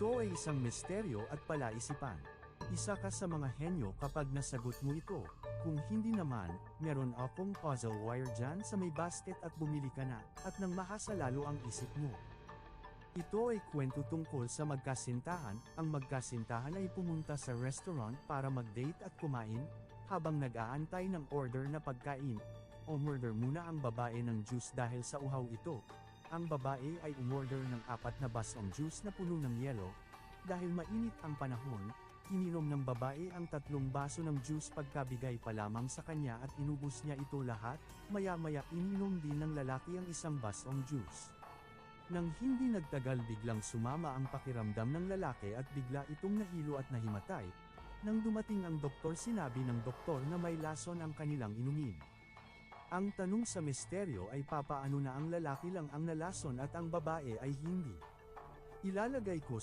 Ito ay isang misteryo at palaisipan. Isa ka sa mga henyo kapag nasagot mo ito. Kung hindi naman, meron akong puzzle wire dyan sa may basket at bumili ka na, at nang mahasa lalo ang isip mo. Ito ay kwento tungkol sa magkasintahan. Ang magkasintahan ay pumunta sa restaurant para mag-date at kumain, habang nag-aantay ng order na pagkain. Umorder muna ang babae ng juice dahil sa uhaw ito. Ang babae ay umorder ng 4 na basong juice na puno ng yelo. Dahil mainit ang panahon, ininom ng babae ang 3 baso ng juice pagkabigay pa lamang sa kanya at inubos niya ito lahat. Maya-maya ininom din ng lalaki ang 1 basong juice. Nang hindi nagtagal biglang sumama ang pakiramdam ng lalaki at bigla itong nahilo at nahimatay. Nang dumating ang doktor, sinabi ng doktor na may lason ang kanilang inumin. Ang tanong sa misteryo ay papaano na ang lalaki lang ang nalason at ang babae ay hindi? Ilalagay ko